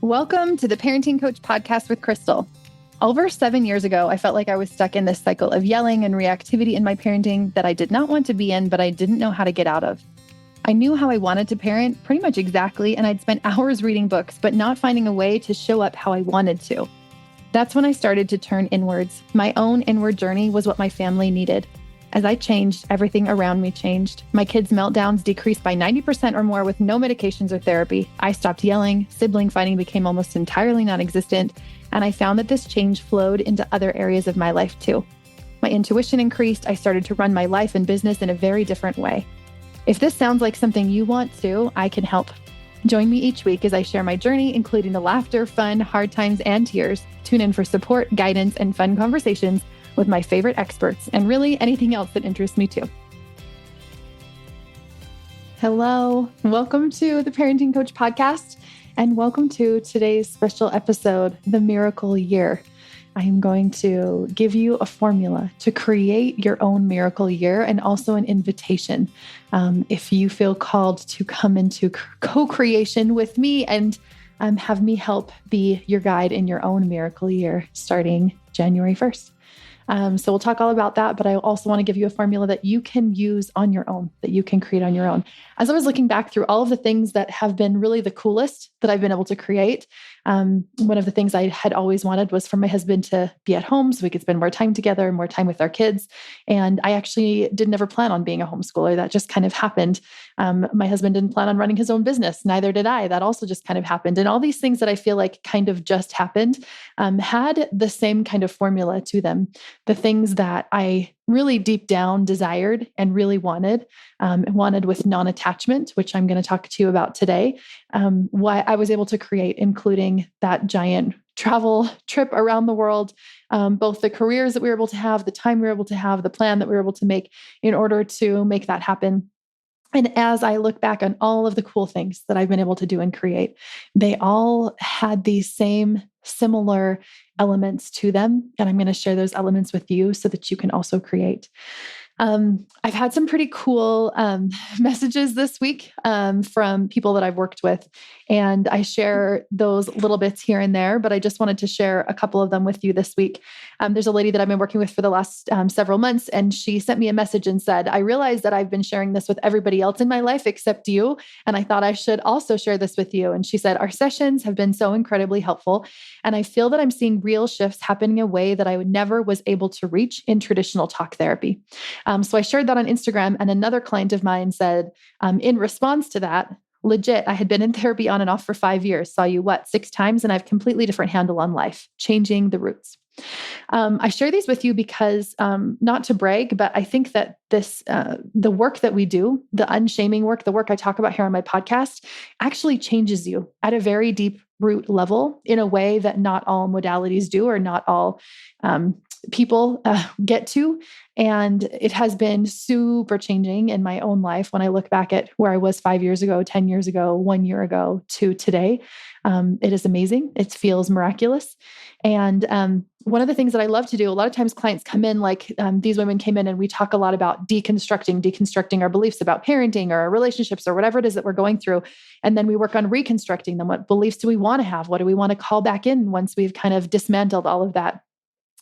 Welcome to the Parenting Coach Podcast with Crystal. Over 7 years ago, I felt like I was stuck in this cycle of yelling and reactivity in my parenting that I did not want to be in, but I didn't know how to get out of. I knew how I wanted to parent pretty much exactly, and I'd spent hours reading books, but not finding a way to show up how I wanted to. That's when I started to turn inwards. My own inward journey was what my family needed. As I changed, everything around me changed. My kids' meltdowns decreased by 90% or more with no medications or therapy. I stopped yelling, sibling fighting became almost entirely non-existent, and I found that this change flowed into other areas of my life too. My intuition increased. I started to run my life and business in a very different way. If this sounds like something you want to, I can help. Join me each week as I share my journey, including the laughter, fun, hard times, and tears. Tune in for support, guidance, and fun conversations with my favorite experts, and really anything else that interests me too. Hello, welcome to the Parenting Coach Podcast, and welcome to today's special episode, The Miracle Year. I am going to give you a formula to create your own miracle year and also an invitation. If you feel called to come into co-creation with me and have me help be your guide in your own miracle year starting January 1st. So we'll talk all about that, but I also want to give you a formula that you can use on your own, that you can create on your own. As I was looking back through all of the things that have been really the coolest that I've been able to create, one of the things I had always wanted was for my husband to be at home so we could spend more time together, more time with our kids. And I actually did never plan on being a homeschooler. That just kind of happened. My husband didn't plan on running his own business. Neither did I. That also just kind of happened. And all these things that I feel like kind of just happened had the same kind of formula to them. The things that I really deep down desired and really wanted with non-attachment, which I'm going to talk to you about today, what I was able to create, including that giant travel trip around the world, both the careers that we were able to have, the time we were able to have, the plan that we were able to make in order to make that happen. And as I look back on all of the cool things that I've been able to do and create, they all had these same similar elements to them. And I'm going to share those elements with you so that you can also create. I've had some pretty cool messages this week from people that I've worked with, and I share those little bits here and there, but I just wanted to share a couple of them with you this week. There's a lady that I've been working with for the last several months, and she sent me a message and said, I realized that I've been sharing this with everybody else in my life except you, and I thought I should also share this with you. And she said, our sessions have been so incredibly helpful, and I feel that I'm seeing real shifts happening in a way that I never was able to reach in traditional talk therapy. So I shared that on Instagram, and another client of mine said, in response to that, legit, I had been in therapy on and off for 5 years, saw you 6 times, and I have a completely different handle on life, changing the roots. I share these with you because, not to brag, but I think that this, the work that we do, the unshaming work, the work I talk about here on my podcast, actually changes you at a very deep root level in a way that not all modalities do, or not all people get to. And it has been super changing in my own life when I look back at where I was 5 years ago, 10 years ago, 1 year ago to today. It is amazing. It feels miraculous. And one of the things that I love to do, a lot of times clients come in, like these women came in, and we talk a lot about deconstructing our beliefs about parenting or our relationships or whatever it is that we're going through. And then we work on reconstructing them. What beliefs do we want to have? What do we want to call back in once we've kind of dismantled all of that?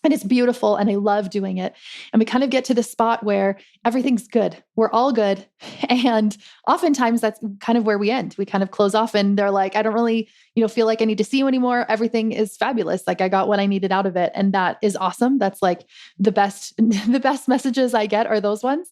And it's beautiful, and I love doing it. And we kind of get to the spot where everything's good. We're all good. And oftentimes that's kind of where we end. We kind of close off, and they're like, I don't really, feel like I need to see you anymore. Everything is fabulous. Like I got what I needed out of it. And that is awesome. That's like the best messages I get are those ones.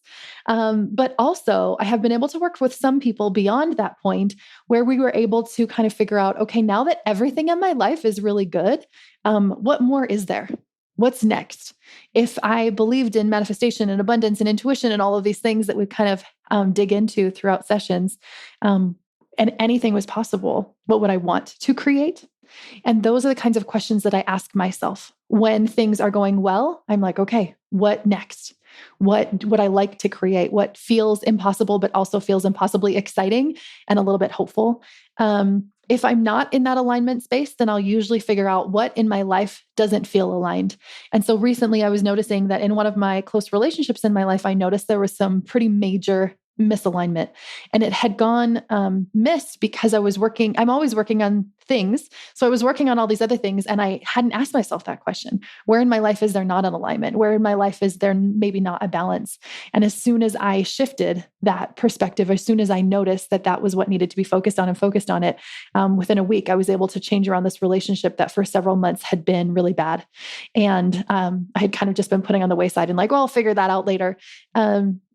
But also I have been able to work with some people beyond that point where we were able to kind of figure out, okay, now that everything in my life is really good, what more is there? What's next? If I believed in manifestation and abundance and intuition and all of these things that we kind of dig into throughout sessions, and anything was possible, what would I want to create? And those are the kinds of questions that I ask myself when things are going well. I'm like, okay, what next? What would I like to create? What feels impossible, but also feels impossibly exciting and a little bit hopeful? If I'm not in that alignment space, then I'll usually figure out what in my life doesn't feel aligned. And so recently I was noticing that in one of my close relationships in my life, I noticed there was some pretty major misalignment, and it had gone missed because I'm always working on things. So I was working on all these other things and I hadn't asked myself that question. Where in my life is there not an alignment? Where in my life is there maybe not a balance? And as soon as I shifted that perspective, as soon as I noticed that that was what needed to be focused on and focused on it, within a week, I was able to change around this relationship that for several months had been really bad. And I had kind of just been putting on the wayside and like, well, I'll figure that out later.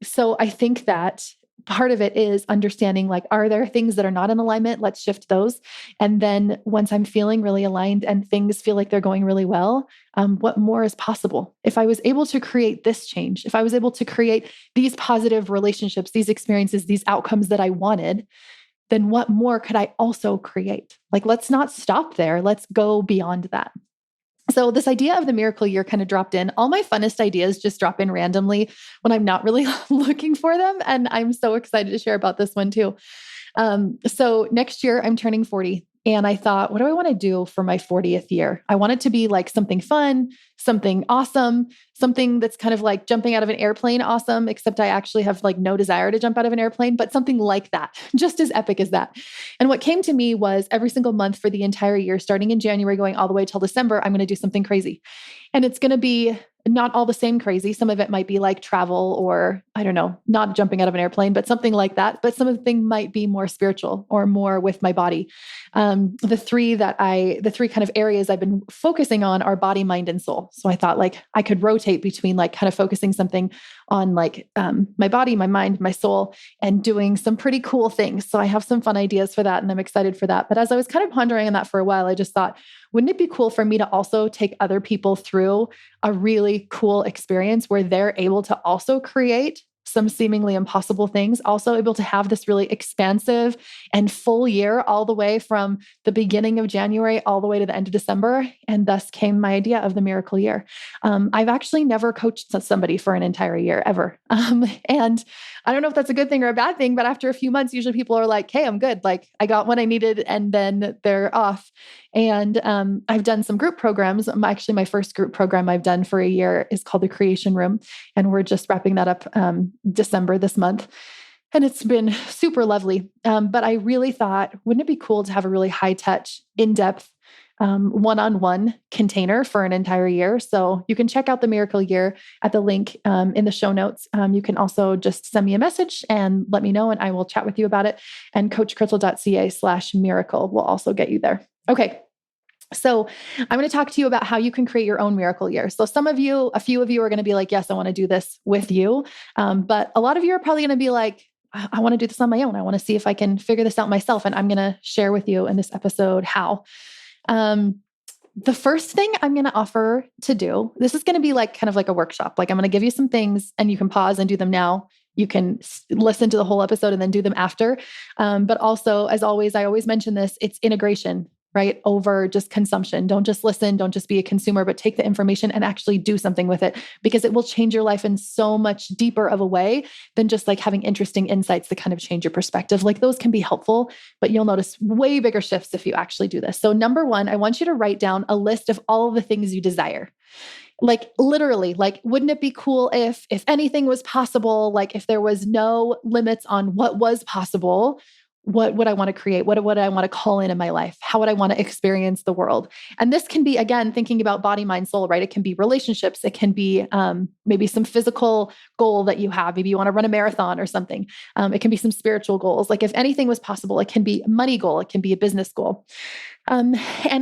So I think that part of it is understanding, like, are there things that are not in alignment? Let's shift those. And then once I'm feeling really aligned and things feel like they're going really well, what more is possible? If I was able to create this change, if I was able to create these positive relationships, these experiences, these outcomes that I wanted, then what more could I also create? Like, let's not stop there. Let's go beyond that. So this idea of the miracle year kind of dropped in. All my funnest ideas just drop in randomly when I'm not really looking for them. And I'm so excited to share about this one too. So next year I'm turning 40. And I thought, what do I want to do for my 40th year? I want it to be like something fun, something awesome, something that's kind of like jumping out of an airplane awesome, except I actually have like no desire to jump out of an airplane, but something like that, just as epic as that. And what came to me was every single month for the entire year, starting in January, going all the way till December, I'm going to do something crazy. And it's going to be not all the same crazy. Some of it might be like travel or, I don't know, not jumping out of an airplane, but something like that. But some of the thing might be more spiritual or more with my body. The three kind of areas I've been focusing on are body, mind, and soul. So I thought like I could rotate between like kind of focusing something on like my body, my mind, my soul, and doing some pretty cool things. So I have some fun ideas for that and I'm excited for that. But as I was kind of pondering on that for a while, I just thought, wouldn't it be cool for me to also take other people through a really cool experience where they're able to also create some seemingly impossible things, also able to have this really expansive and full year all the way from the beginning of January all the way to the end of December. And thus came my idea of the miracle year. I've actually never coached somebody for an entire year ever. And I don't know if that's a good thing or a bad thing, but after a few months, usually people are like, hey, I'm good. Like I got what I needed and then they're off. And I've done some group programs. Actually, my first group program I've done for a year is called the Creation Room. And we're just wrapping that up December this month. And it's been super lovely. But I really thought, wouldn't it be cool to have a really high touch, in-depth, one-on-one container for an entire year? So you can check out the Miracle Year at the link in the show notes. You can also just send me a message and let me know, and I will chat with you about it. And coachcrystal.ca/miracle will also get you there. Okay. So I'm going to talk to you about how you can create your own miracle year. So a few of you are going to be like, yes, I want to do this with you. But a lot of you are probably going to be like, I want to do this on my own. I want to see if I can figure this out myself. And I'm going to share with you in this episode how. The first thing I'm going to offer to do, this is going to be like kind of like a workshop. Like I'm going to give you some things and you can pause and do them now. You can listen to the whole episode and then do them after. But also, as always, I always mention this, it's integration, right? Over just consumption. Don't just listen. Don't just be a consumer, but take the information and actually do something with it because it will change your life in so much deeper of a way than just like having interesting insights that kind of change your perspective. Like those can be helpful, but you'll notice way bigger shifts if you actually do this. So number one, I want you to write down a list of all of the things you desire. Like literally, like, wouldn't it be cool if anything was possible, like if there was no limits on what was possible, what would I want to create? What would I want to call in my life? How would I want to experience the world? And this can be, again, thinking about body, mind, soul, right? It can be relationships. It can be maybe some physical goal that you have. Maybe you want to run a marathon or something. It can be some spiritual goals. Like if anything was possible, it can be a money goal. It can be a business goal. And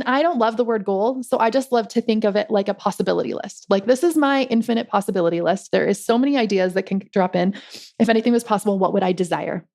I don't love the word goal. So I just love to think of it like a possibility list. Like this is my infinite possibility list. There is so many ideas that can drop in. If anything was possible, what would I desire?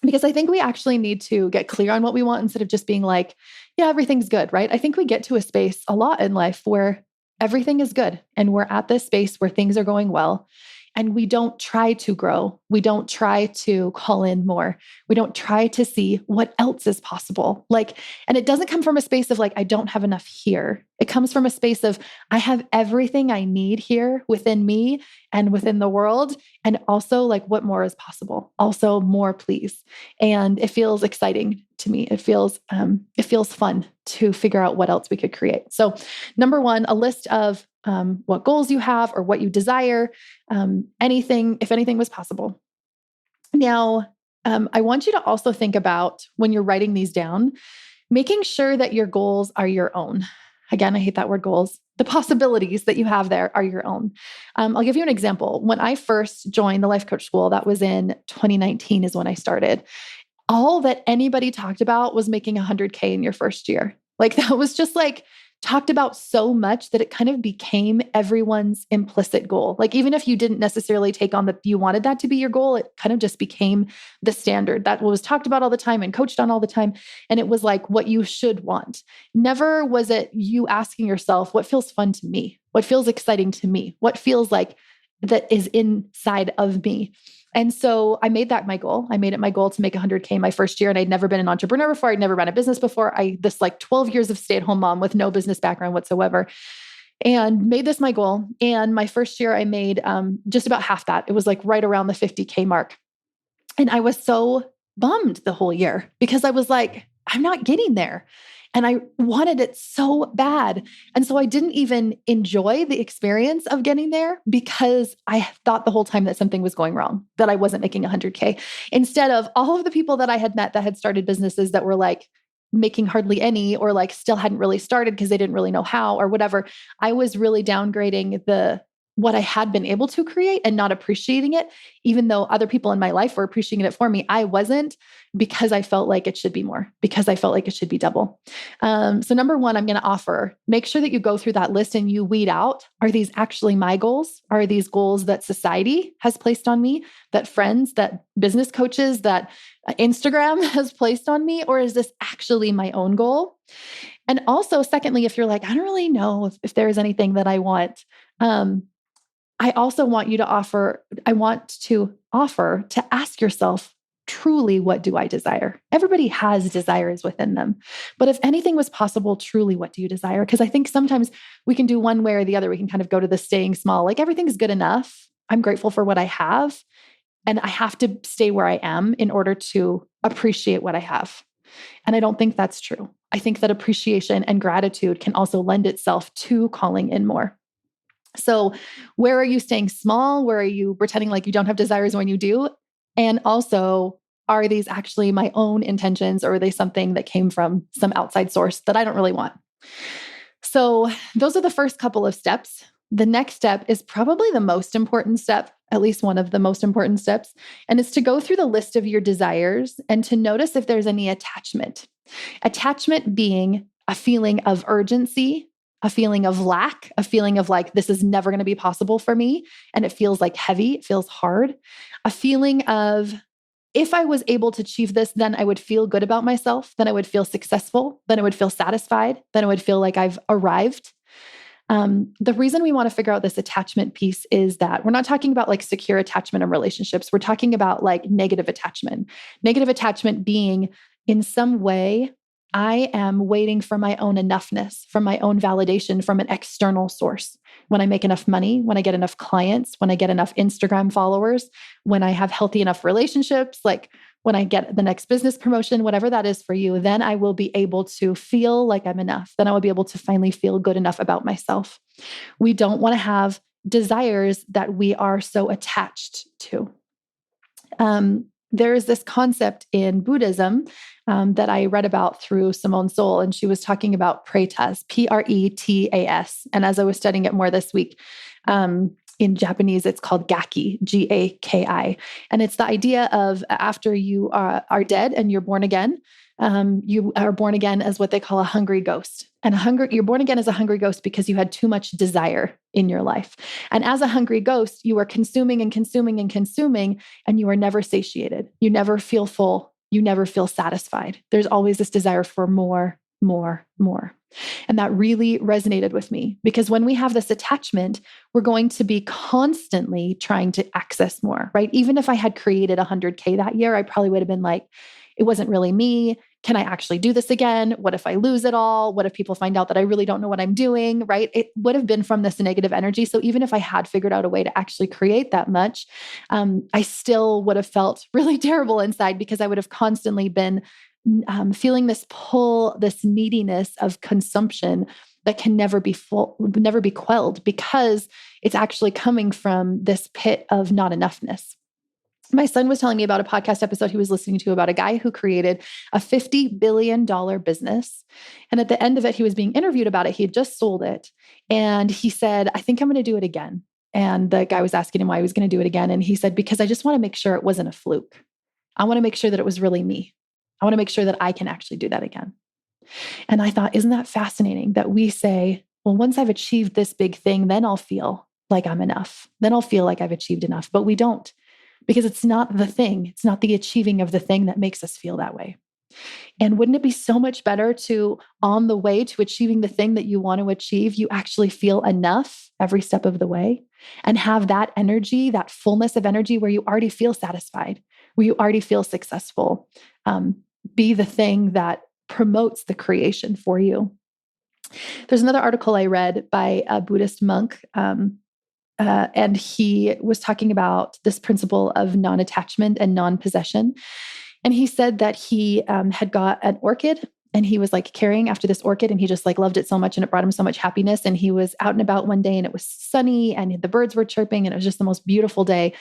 Because I think we actually need to get clear on what we want instead of just being like, yeah, everything's good, right? I think we get to a space a lot in life where everything is good and we're at this space where things are going well. And we don't try to grow. We don't try to call in more. We don't try to see what else is possible. And it doesn't come from a space of like, I don't have enough here. It comes from a space of, I have everything I need here within me and within the world. And also like, what more is possible? Also more, please. And it feels exciting to me. It feels fun to figure out what else we could create. So number one, a list of what goals you have or what you desire, if anything was possible. Now, I want you to also think about when you're writing these down, Making sure that your goals are your own. Again, I hate that word goals. The possibilities that you have there are your own. I'll give you an example. When I first joined the life coach school, that was in 2019 is when I started. All that anybody talked about was making 100K in your first year. Like that was just like talked about so much that it kind of became everyone's implicit goal. Like even if you didn't necessarily take on that you wanted that to be your goal, it kind of just became the standard that was talked about all the time and coached on all the time. And it was like what you should want. Never was it you asking yourself, what feels fun to me? What feels exciting to me? What feels like that is inside of me? And so I made that my goal. I made it my goal to make 100K my first year. And I'd never been an entrepreneur before. I'd never run a business before. This like 12 years of stay-at-home mom with no business background whatsoever, and made this my goal. And my first year I made just about half that. It was like right around the 50K mark. And I was so bummed the whole year because I was like, I'm not getting there. And I wanted it so bad. And so I didn't even enjoy the experience of getting there because I thought the whole time that something was going wrong, that I wasn't making 100K. Instead of all of the people that I had met that had started businesses that were like making hardly any or like still hadn't really started because they didn't really know how or whatever, I was really downgrading what I had been able to create and not appreciating it, even though other people in my life were appreciating it for me. I wasn't, because I felt like it should be more, because I felt like it should be double. So number one, I'm going to offer, make sure that you go through that list and you weed out, are these actually my goals? Are these goals that society has placed on me, that friends, that business coaches, that Instagram has placed on me? Or is this actually my own goal? And also, secondly, if you're like, I don't really know if there is anything that I want, I also want you to offer, I want to offer to ask yourself, truly, what do I desire? Everybody has desires within them. But if anything was possible, truly, what do you desire? Because I think sometimes we can do one way or the other. We can kind of go to the staying small, like everything's good enough. I'm grateful for what I have. And I have to stay where I am in order to appreciate what I have. And I don't think that's true. I think that appreciation and gratitude can also lend itself to calling in more. So where are you staying small? Where are you pretending like you don't have desires when you do? And also, are these actually my own intentions, or are they something that came from some outside source that I don't really want? So those are the first couple of steps. The next step is probably the most important step, at least one of the most important steps, and it's to go through the list of your desires and to notice if there's any attachment. Attachment being a feeling of urgency, a feeling of lack, a feeling of like, this is never going to be possible for me. And it feels like heavy, it feels hard. A feeling of, if I was able to achieve this, then I would feel good about myself. Then I would feel successful. Then I would feel satisfied. Then I would feel like I've arrived. The reason we want to figure out this attachment piece is that we're not talking about like secure attachment in relationships. We're talking about like negative attachment. Negative attachment being in some way, I am waiting for my own enoughness, from my own validation from an external source. When I make enough money, when I get enough clients, when I get enough Instagram followers, when I have healthy enough relationships, like when I get the next business promotion, whatever that is for you, then I will be able to feel like I'm enough. Then I will be able to finally feel good enough about myself. We don't want to have desires that we are so attached to. There is this concept in Buddhism that I read about through Simone Seol, and she was talking about pretas, Pretas. And as I was studying it more this week, in Japanese, it's called gaki, Gaki. And it's the idea of after you are dead and you're born again, you are born again as what they call a hungry ghost. And you're born again as a hungry ghost because you had too much desire in your life. And as a hungry ghost, you are consuming and consuming and consuming, and you are never satiated. You never feel full. You never feel satisfied. There's always this desire for more, more, more. And that really resonated with me because when we have this attachment, we're going to be constantly trying to access more, right? Even if I had created 100K that year, I probably would have been like, it wasn't really me. Can I actually do this again? What if I lose it all? What if people find out that I really don't know what I'm doing, right? It would have been from this negative energy. So even if I had figured out a way to actually create that much, I still would have felt really terrible inside because I would have constantly been feeling this pull, this neediness of consumption that can never be never be quelled because it's actually coming from this pit of not enoughness. My son was telling me about a podcast episode he was listening to about a guy who created a $50 billion business. And at the end of it, he was being interviewed about it. He had just sold it. And he said, I think I'm going to do it again. And the guy was asking him why he was going to do it again. And he said, because I just want to make sure it wasn't a fluke. I want to make sure that it was really me. I want to make sure that I can actually do that again. And I thought, isn't that fascinating that we say, well, once I've achieved this big thing, then I'll feel like I'm enough. Then I'll feel like I've achieved enough. But we don't. Because it's not the thing, it's not the achieving of the thing that makes us feel that way. And wouldn't it be so much better to, on the way to achieving the thing that you want to achieve, you actually feel enough every step of the way and have that energy, that fullness of energy where you already feel satisfied, where you already feel successful, be the thing that promotes the creation for you. There's another article I read by a Buddhist monk, and he was talking about this principle of non-attachment and non-possession. And he said that he had got an orchid and he was like carrying after this orchid and he just like loved it so much and it brought him so much happiness. And he was out and about one day and it was sunny and the birds were chirping and it was just the most beautiful day.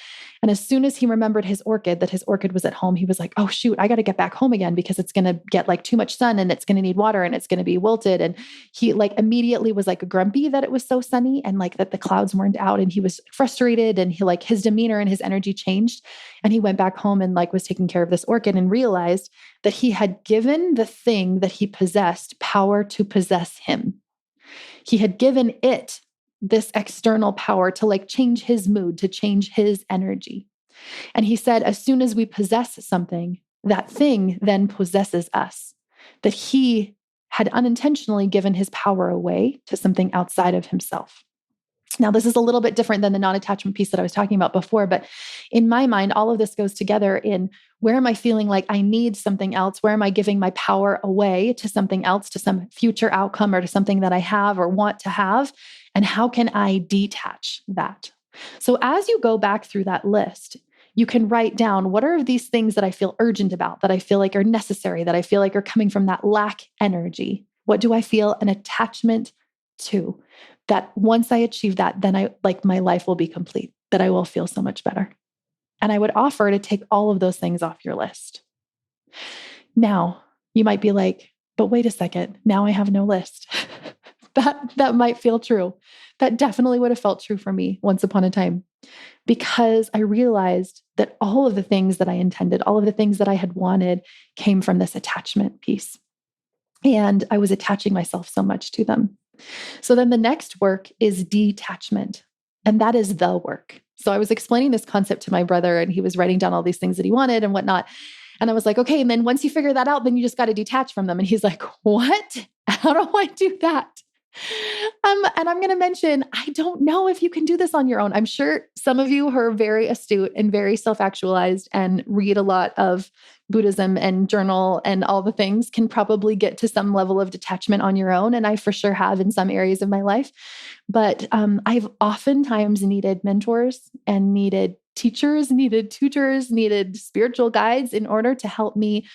And as soon as he remembered his orchid, that his orchid was at home, he was like, oh shoot, I got to get back home again because it's going to get like too much sun and it's going to need water and it's going to be wilted. And he like immediately was like grumpy that it was so sunny and like that the clouds weren't out and he was frustrated and he like his demeanor and his energy changed. And he went back home and like was taking care of this orchid and realized that he had given the thing that he possessed power to possess him. He had given it this external power to like change his mood, to change his energy. And he said, as soon as we possess something, that thing then possesses us, that he had unintentionally given his power away to something outside of himself. Now, this is a little bit different than the non-attachment piece that I was talking about before, but in my mind, all of this goes together in where am I feeling like I need something else? Where am I giving my power away to something else, to some future outcome or to something that I have or want to have? And how can I detach that? So as you go back through that list, you can write down what are these things that I feel urgent about, that I feel like are necessary, that I feel like are coming from that lack energy. What do I feel an attachment to? That once I achieve that, then I like my life will be complete, that I will feel so much better. And I would offer to take all of those things off your list. Now, you might be like, but wait a second, now I have no list. That might feel true. That definitely would have felt true for me once upon a time, because I realized that all of the things that I intended, all of the things that I had wanted came from this attachment piece. And I was attaching myself so much to them. So then the next work is detachment. And that is the work. So I was explaining this concept to my brother and he was writing down all these things that he wanted and whatnot. And I was like, okay, and then once you figure that out, then you just got to detach from them. And he's like, what? How do I do that? And I'm going to mention, I don't know if you can do this on your own. I'm sure some of you who are very astute and very self-actualized and read a lot of Buddhism and journal and all the things can probably get to some level of detachment on your own. And I for sure have in some areas of my life. But I've oftentimes needed mentors and needed teachers, needed tutors, needed spiritual guides in order to help me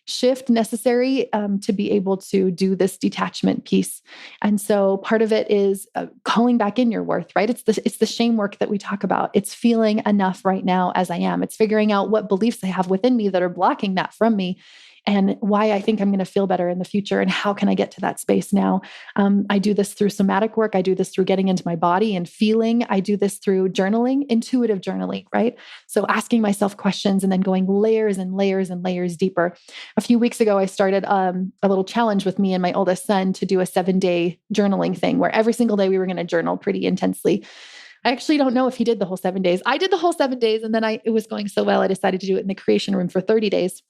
shift necessary to be able to do this detachment piece. And so part of it is calling back in your worth, right? It's the shame work that we talk about. It's feeling enough right now as I am. It's figuring out what beliefs I have within me that are blocking that from me and why I think I'm going to feel better in the future and how can I get to that space now. I do this through somatic work. I do this through getting into my body and feeling. I do this through journaling, intuitive journaling, right? So asking myself questions and then going layers and layers and layers deeper. A few weeks ago, I started a little challenge with me and my oldest son to do a 7-day journaling thing where every single day we were going to journal pretty intensely. I actually don't know if he did the whole 7 days. I did the whole 7 days and then it was going so well, I decided to do it in the creation room for 30 days.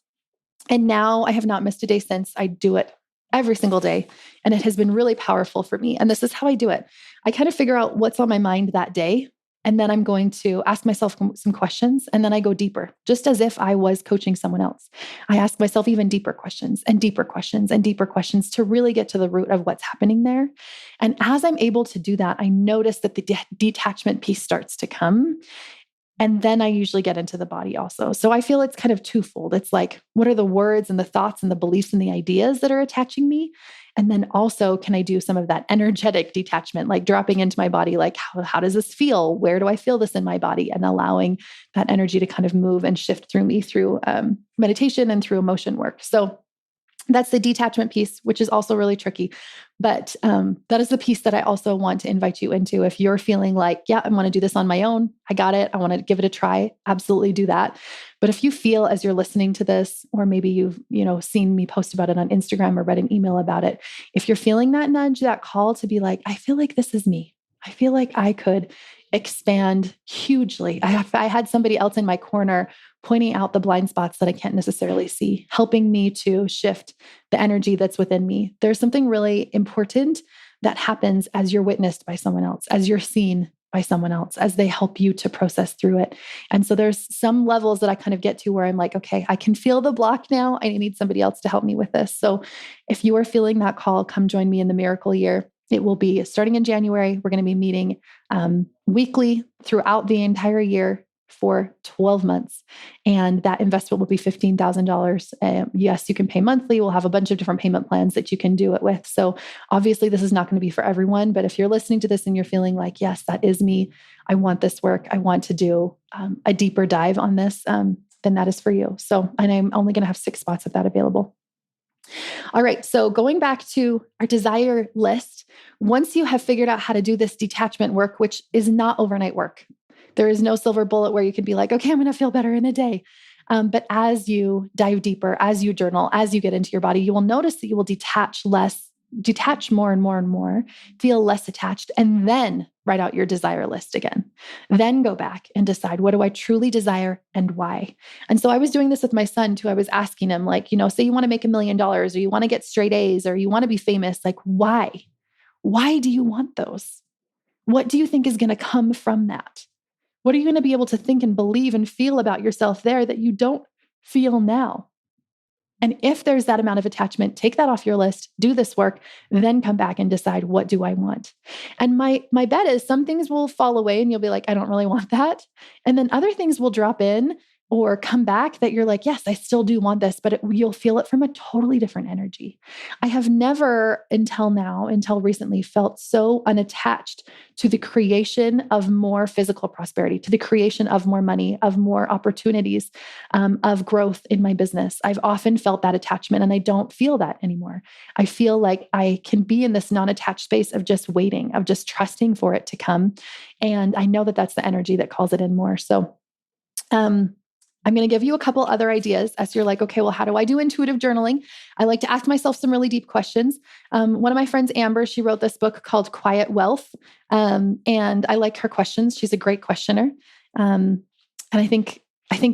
And now I have not missed a day since. I do it every single day. And it has been really powerful for me. And this is how I do it. I kind of figure out what's on my mind that day. And then I'm going to ask myself some questions. And then I go deeper, just as if I was coaching someone else. I ask myself even deeper questions and deeper questions and deeper questions to really get to the root of what's happening there. And as I'm able to do that, I notice that the detachment piece starts to come. And then I usually get into the body also. So I feel it's kind of twofold. It's like, what are the words and the thoughts and the beliefs and the ideas that are attaching me? And then also, can I do some of that energetic detachment, like dropping into my body, like, how does this feel? Where do I feel this in my body? And allowing that energy to kind of move and shift through me through meditation and through emotion work. So that's the detachment piece, which is also really tricky. But that is the piece that I also want to invite you into. If you're feeling like, yeah, I want to do this on my own, I got it, I want to give it a try, absolutely do that. But if you feel as you're listening to this, or maybe you've, seen me post about it on Instagram or read an email about it, if you're feeling that nudge, that call to be like, I feel like this is me. I feel like I could expand hugely. I had somebody else in my corner pointing out the blind spots that I can't necessarily see, helping me to shift the energy that's within me. There's something really important that happens as you're witnessed by someone else, as you're seen by someone else, as they help you to process through it. And so there's some levels that I kind of get to where I'm like, okay, I can feel the block now. I need somebody else to help me with this. So if you are feeling that call, come join me in the Miracle Year. It will be starting in January. We're going to be meeting weekly throughout the entire year for 12 months. And that investment will be $15,000. Yes, you can pay monthly. We'll have a bunch of different payment plans that you can do it with. So obviously this is not going to be for everyone, but if you're listening to this and you're feeling like, yes, that is me, I want this work, I want to do a deeper dive on this, then that is for you. So, and I'm only going to have 6 spots of that available. All right. So going back to our desire list, once you have figured out how to do this detachment work, which is not overnight work, there is no silver bullet where you can be like, okay, I'm going to feel better in a day. But as you dive deeper, as you journal, as you get into your body, you will notice that you will detach more and more and more, feel less attached, and then write out your desire list again. Then go back and decide, what do I truly desire and why? And so I was doing this with my son too. I was asking him, like, say you want to make $1 million, or you want to get straight A's, or you want to be famous. Like, why? Why do you want those? What do you think is going to come from that? What are you going to be able to think and believe and feel about yourself there that you don't feel now? And if there's that amount of attachment, take that off your list, do this work, then come back and decide, what do I want? And my bet is some things will fall away and you'll be like, I don't really want that. And then other things will drop in or come back that you're like, yes, I still do want this, but you'll feel it from a totally different energy. I have never until recently, felt so unattached to the creation of more physical prosperity, to the creation of more money, of more opportunities, of growth in my business. I've often felt that attachment and I don't feel that anymore. I feel like I can be in this non-attached space of just waiting, of just trusting for it to come. And I know that that's the energy that calls it in more. So, I'm going to give you a couple other ideas as you're like, okay, well, how do I do intuitive journaling? I like to ask myself some really deep questions. One of my friends, Amber, she wrote this book called Quiet Wealth. And I like her questions. She's a great questioner. And I think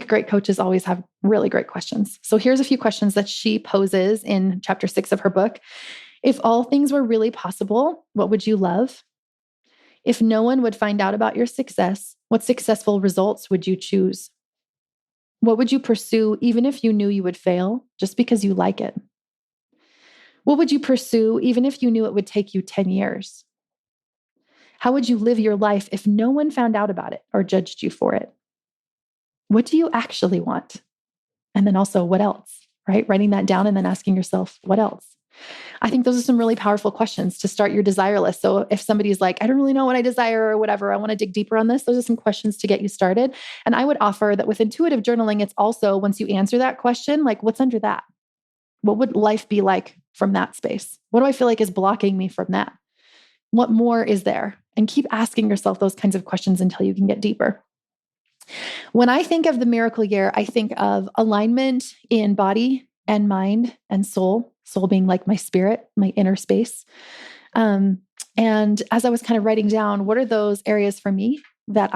great coaches always have really great questions. So here's a few questions that she poses in chapter 6 of her book. If all things were really possible, what would you love? If no one would find out about your success, what successful results would you choose? What would you pursue even if you knew you would fail just because you like it? What would you pursue even if you knew it would take you 10 years? How would you live your life if no one found out about it or judged you for it? What do you actually want? And then also, what else, right? Writing that down and then asking yourself, what else? I think those are some really powerful questions to start your desire list. So if somebody's like, I don't really know what I desire or whatever, I want to dig deeper on this, those are some questions to get you started. And I would offer that with intuitive journaling, it's also, once you answer that question, like, what's under that? What would life be like from that space? What do I feel like is blocking me from that? What more is there? And keep asking yourself those kinds of questions until you can get deeper. When I think of the Miracle Year, I think of alignment in body and mind and soul being like my spirit, my inner space. And as I was kind of writing down, what are those areas for me that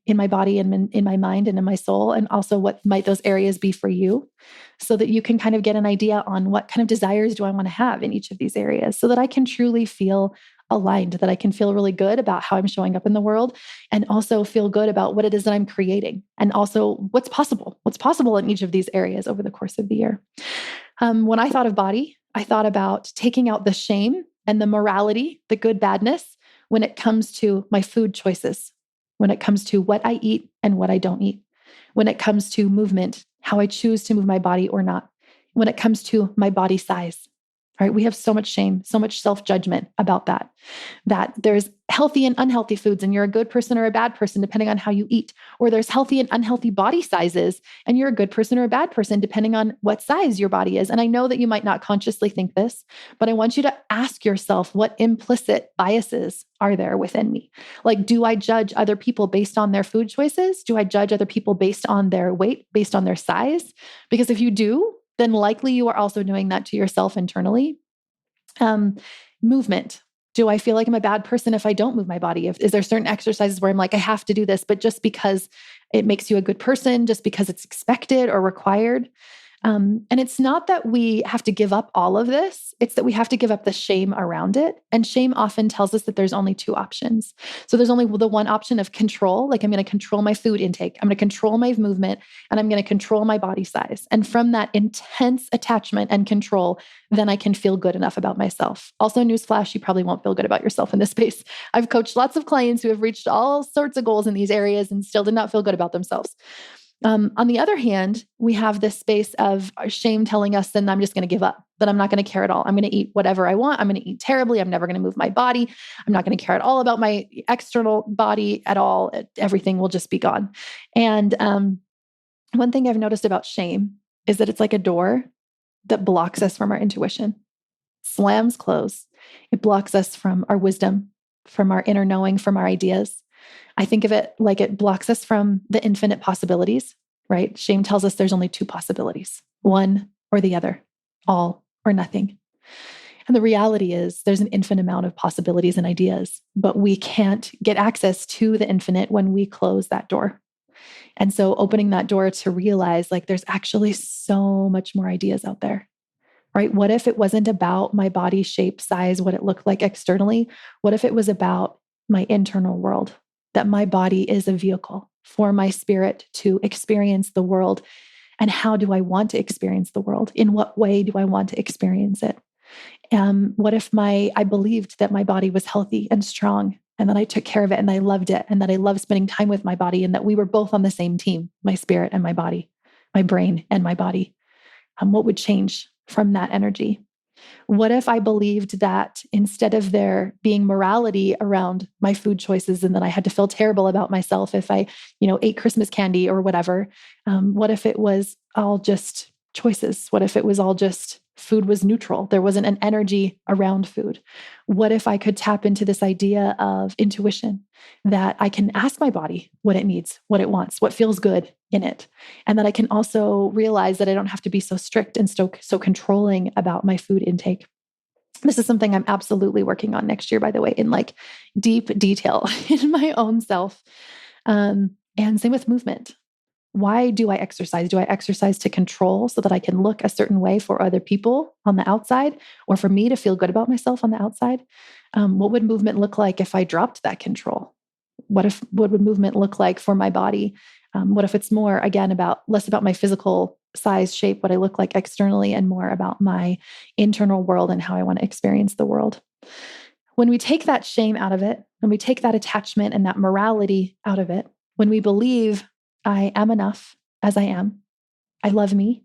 in my body and in my mind and in my soul, and also what might those areas be for you, so that you can kind of get an idea on what kind of desires do I want to have in each of these areas, so that I can truly feel aligned, that I can feel really good about how I'm showing up in the world, and also feel good about what it is that I'm creating, and also what's possible in each of these areas over the course of the year. When I thought of body, I thought about taking out the shame and the morality, the good badness, when it comes to my food choices. when it comes to what I eat and what I don't eat, when it comes to movement, how I choose to move my body or not, when it comes to my body size. Right? We have so much shame, so much self-judgment about that there's healthy and unhealthy foods and you're a good person or a bad person, depending on how you eat, or there's healthy and unhealthy body sizes and you're a good person or a bad person, depending on what size your body is. And I know that you might not consciously think this, but I want you to ask yourself, what implicit biases are there within me? Like, do I judge other people based on their food choices? Do I judge other people based on their weight, based on their size? Because if you do, then likely you are also doing that to yourself internally. Movement. Do I feel like I'm a bad person if I don't move my body? Is there certain exercises where I'm like, I have to do this, but just because it makes you a good person, just because it's expected or required? And it's not that we have to give up all of this. It's that we have to give up the shame around it. And shame often tells us that there's only two options. So there's only the one option of control. Like, I'm going to control my food intake. I'm going to control my movement, and I'm going to control my body size. And from that intense attachment and control, then I can feel good enough about myself. Also, newsflash, you probably won't feel good about yourself in this space. I've coached lots of clients who have reached all sorts of goals in these areas and still did not feel good about themselves. On the other hand, we have this space of shame telling us, then I'm just going to give up, that I'm not going to care at all. I'm going to eat whatever I want. I'm going to eat terribly. I'm never going to move my body. I'm not going to care at all about my external body at all. Everything will just be gone. And one thing I've noticed about shame is that it's like a door that blocks us from our intuition, slams closed. It blocks us from our wisdom, from our inner knowing, from our ideas. I think of it like it blocks us from the infinite possibilities, right? Shame tells us there's only two possibilities, one or the other, all or nothing. And the reality is there's an infinite amount of possibilities and ideas, but we can't get access to the infinite when we close that door. And so opening that door to realize, like, there's actually so much more ideas out there, right? What if it wasn't about my body shape, size, what it looked like externally? What if it was about my internal world? That my body is a vehicle for my spirit to experience the world. And how do I want to experience the world? In what way do I want to experience it? What if I believed that my body was healthy and strong, and that I took care of it and I loved it, and that I loved spending time with my body, and that we were both on the same team, my spirit and my body, my brain and my body? What would change from that energy? What if I believed that instead of there being morality around my food choices, and that I had to feel terrible about myself if I, ate Christmas candy or whatever? What if it was all just choices? What if it was all just food was neutral? There wasn't an energy around food. What if I could tap into this idea of intuition, that I can ask my body what it needs, what it wants, what feels good in it. And that I can also realize that I don't have to be so strict and so controlling about my food intake. This is something I'm absolutely working on next year, by the way, in like deep detail in my own self. And same with movement. Why do I exercise? Do I exercise to control so that I can look a certain way for other people on the outside, or for me to feel good about myself on the outside? What would movement look like if I dropped that control? What would movement look like for my body? What if it's more, again, less about my physical size, shape, what I look like externally, and more about my internal world and how I want to experience the world? When we take that shame out of it, when we take that attachment and that morality out of it, when we believe I am enough as I am, I love me,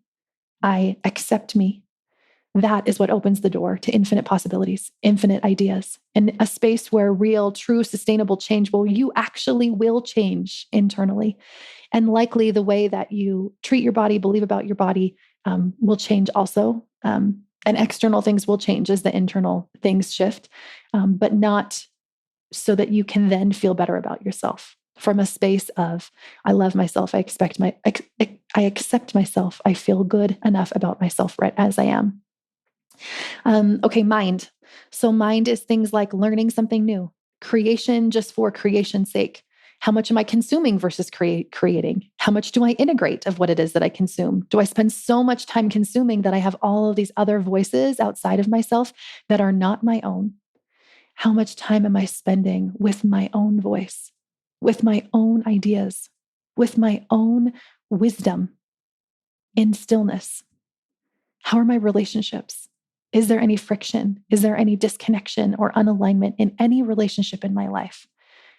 I accept me, that is what opens the door to infinite possibilities, infinite ideas, and a space where real, true, sustainable change, you actually will change internally. And likely the way that you treat your body, believe about your body, will change also. And external things will change as the internal things shift, but not so that you can then feel better about yourself from a space of, I love myself, I accept myself, I feel good enough about myself right as I am. Okay, mind. So mind is things like learning something new, creation just for creation's sake. How much am I consuming versus creating? How much do I integrate of what it is that I consume? Do I spend so much time consuming that I have all of these other voices outside of myself that are not my own? How much time am I spending with my own voice, with my own ideas, with my own wisdom in stillness? How are my relationships? Is there any friction? Is there any disconnection or unalignment in any relationship in my life?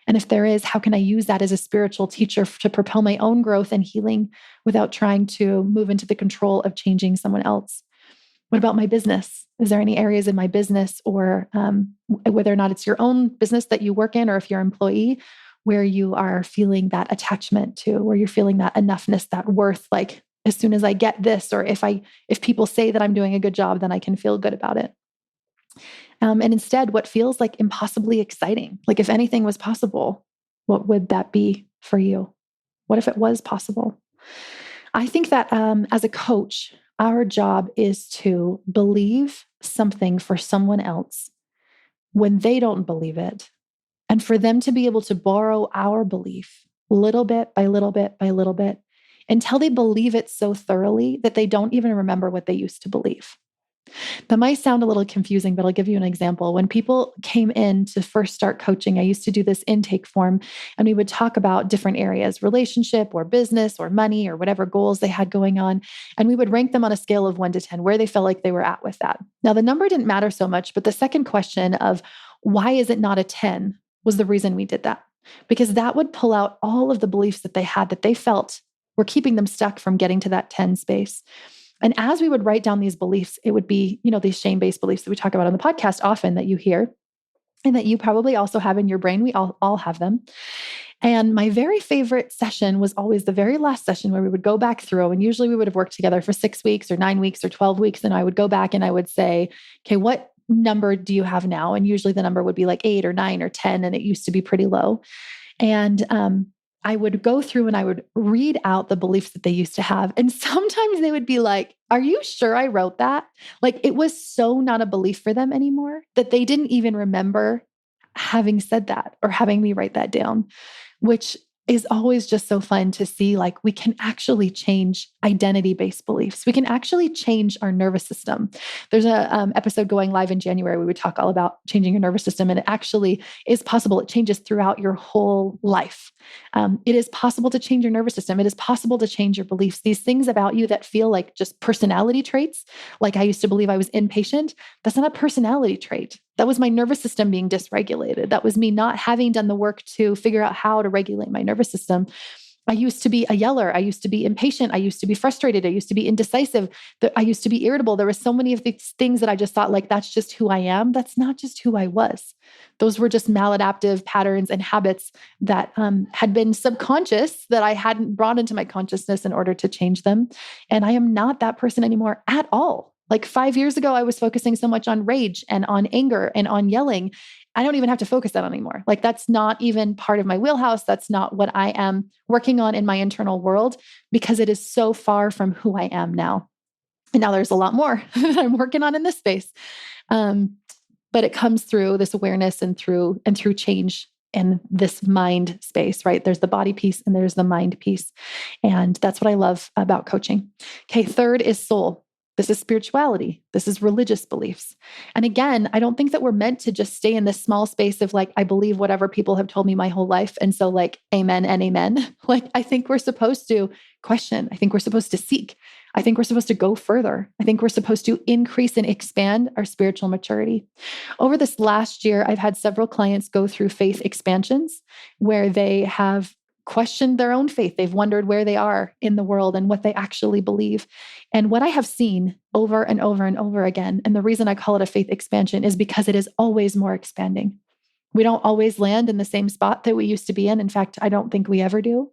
And if there is, how can I use that as a spiritual teacher to propel my own growth and healing without trying to move into the control of changing someone else? What about my business? Is there any areas in my business, or whether or not it's your own business that you work in, or if you're an employee, where you are feeling that attachment to, where you're feeling that enoughness, that worth, like as soon as I get this, or if people say that I'm doing a good job, then I can feel good about it. And instead, what feels like impossibly exciting? Like if anything was possible, what would that be for you? What if it was possible? I think that as a coach, our job is to believe something for someone else when they don't believe it, and for them to be able to borrow our belief little bit by little bit by little bit until they believe it so thoroughly that they don't even remember what they used to believe. That might sound a little confusing, but I'll give you an example. When people came in to first start coaching, I used to do this intake form, and we would talk about different areas, relationship or business or money or whatever goals they had going on. And we would rank them on a scale of 1 to 10, where they felt like they were at with that. Now, the number didn't matter so much, but the second question of why is it not a 10 was the reason we did that, because that would pull out all of the beliefs that they had that they felt were keeping them stuck from getting to that 10 space. And as we would write down these beliefs, it would be, these shame-based beliefs that we talk about on the podcast often, that you hear and that you probably also have in your brain. We all have them. And my very favorite session was always the very last session, where we would go back through, and usually we would have worked together for 6 weeks or 9 weeks or 12 weeks. And I would go back and I would say, okay, what number do you have now? And usually the number would be like 8 or 9 or 10. And it used to be pretty low. And I would go through and I would read out the beliefs that they used to have. And sometimes they would be like, are you sure I wrote that? Like it was so not a belief for them anymore that they didn't even remember having said that or having me write that down, which is always just so fun to see. Like we can actually change identity-based beliefs. We can actually change our nervous system. There's a episode going live in January where we talk all about changing your nervous system, and it actually is possible. It changes throughout your whole life. It is possible to change your nervous system. It is possible to change your beliefs. These things about you that feel like just personality traits, like I used to believe I was impatient, that's not a personality trait. That was my nervous system being dysregulated. That was me not having done the work to figure out how to regulate my nervous system. I used to be a yeller. I used to be impatient. I used to be frustrated. I used to be indecisive. I used to be irritable. There were so many of these things that I just thought, like, that's just who I am. That's not just who I was. Those were just maladaptive patterns and habits that had been subconscious that I hadn't brought into my consciousness in order to change them. And I am not that person anymore at all. Like 5 years ago, I was focusing so much on rage and on anger and on yelling. I don't even have to focus that on anymore. Like that's not even part of my wheelhouse. That's not what I am working on in my internal world, because it is so far from who I am now. And now there's a lot more that I'm working on in this space. But it comes through this awareness and through change in this mind space, right? There's the body piece and there's the mind piece. And that's what I love about coaching. Okay. Third is soul. This is spirituality. This is religious beliefs. And again, I don't think that we're meant to just stay in this small space of like, I believe whatever people have told me my whole life. And so like, amen and amen. Like, I think we're supposed to question. I think we're supposed to seek. I think we're supposed to go further. I think we're supposed to increase and expand our spiritual maturity. Over this last year, I've had several clients go through faith expansions where they have questioned their own faith. They've wondered where they are in the world and what they actually believe. And what I have seen over and over and over again, and the reason I call it a faith expansion is because it is always more expanding. We don't always land in the same spot that we used to be in. In fact, I don't think we ever do.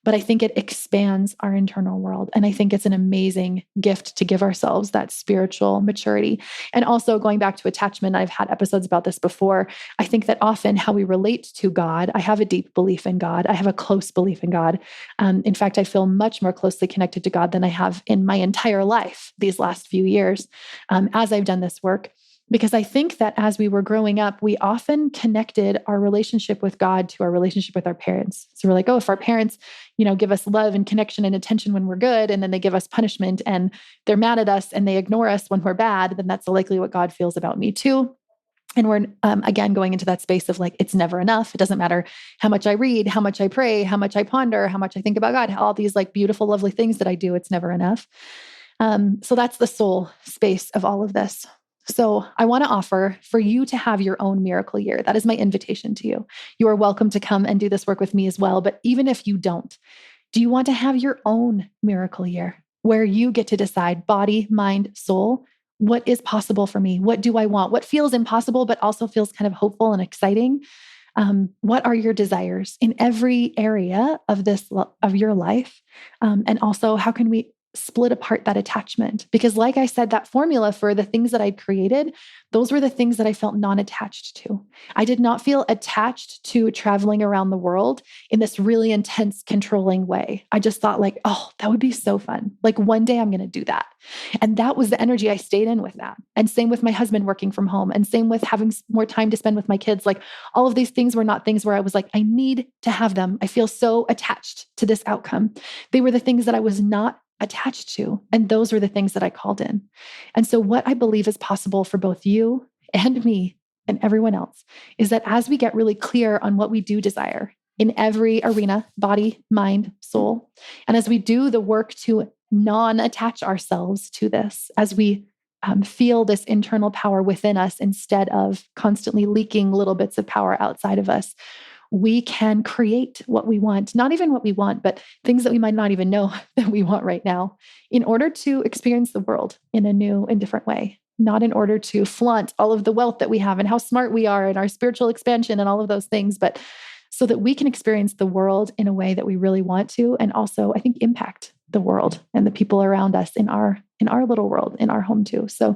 But I think it expands our internal world. And I think it's an amazing gift to give ourselves that spiritual maturity. And also going back to attachment, I've had episodes about this before. I think that often how we relate to God, I have a deep belief in God. I have a close belief in God. In fact, I feel much more closely connected to God than I have in my entire life these last few years as I've done this work. Because I think that as we were growing up, we often connected our relationship with God to our relationship with our parents. So we're like, oh, if our parents, give us love and connection and attention when we're good, and then they give us punishment and they're mad at us and they ignore us when we're bad, then that's likely what God feels about me too. And we're, again, going into that space of like, it's never enough. It doesn't matter how much I read, how much I pray, how much I ponder, how much I think about God, all these like beautiful, lovely things that I do. It's never enough. So that's the soul space of all of this. So I want to offer for you to have your own miracle year. That is my invitation to you. You are welcome to come and do this work with me as well. But even if you don't, do you want to have your own miracle year where you get to decide body, mind, soul? What is possible for me? What do I want? What feels impossible, but also feels kind of hopeful and exciting? What are your desires in every area of of your life? And also, how can we split apart that attachment? Because like I said, that formula for the things that I'd created, those were the things that I felt non-attached to. I did not feel attached to traveling around the world in this really intense, controlling way. I just thought like, oh, that would be so fun. Like one day I'm going to do that. And that was the energy I stayed in with that. And same with my husband working from home, and same with having more time to spend with my kids. Like all of these things were not things where I was like, I need to have them. I feel so attached to this outcome. They were the things that I was not attached to. And those were the things that I called in. And so what I believe is possible for both you and me and everyone else is that as we get really clear on what we do desire in every arena, body, mind, soul, and as we do the work to non-attach ourselves to this, as we feel this internal power within us instead of constantly leaking little bits of power outside of us, we can create what we want, not even what we want, but things that we might not even know that we want right now in order to experience the world in a new and different way, not in order to flaunt all of the wealth that we have and how smart we are and our spiritual expansion and all of those things, but so that we can experience the world in a way that we really want to, and also, I think, impact the world and the people around us in our little world, in our home too. So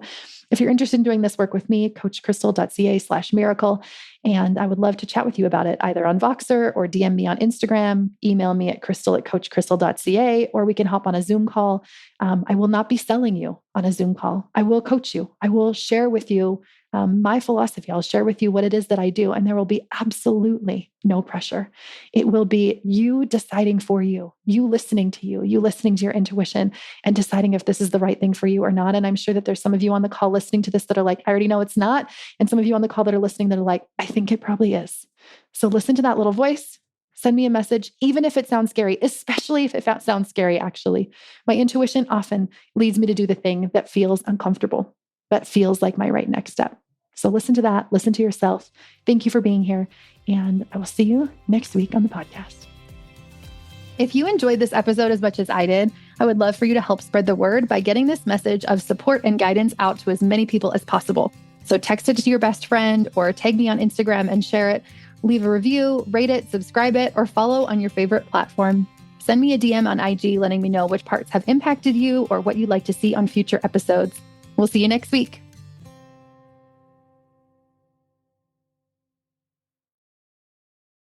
if you're interested in doing this work with me, coachcrystal.ca/miracle. And I would love to chat with you about it either on Voxer or DM me on Instagram, email me at crystal@coachcrystal.ca, or we can hop on a Zoom call. I will not be selling you on a Zoom call. I will coach you. I will share with you my philosophy. I'll share with you what it is that I do, and there will be absolutely no pressure. It will be you deciding for you, you listening to you listening to your intuition and deciding if this is the right thing for you or not. And I'm sure that there's some of you on the call listening to this that are like, I already know it's not. And some of you on the call that are listening that are like, I think it probably is. So listen to that little voice. Send me a message, even if it sounds scary, especially if it sounds scary, actually. My intuition often leads me to do the thing that feels uncomfortable, that feels like my right next step. So listen to that. Listen to yourself. Thank you for being here. And I will see you next week on the podcast. If you enjoyed this episode as much as I did, I would love for you to help spread the word by getting this message of support and guidance out to as many people as possible. So text it to your best friend or tag me on Instagram and share it. Leave a review, rate it, subscribe it, or follow on your favorite platform. Send me a DM on IG letting me know which parts have impacted you or what you'd like to see on future episodes. We'll see you next week.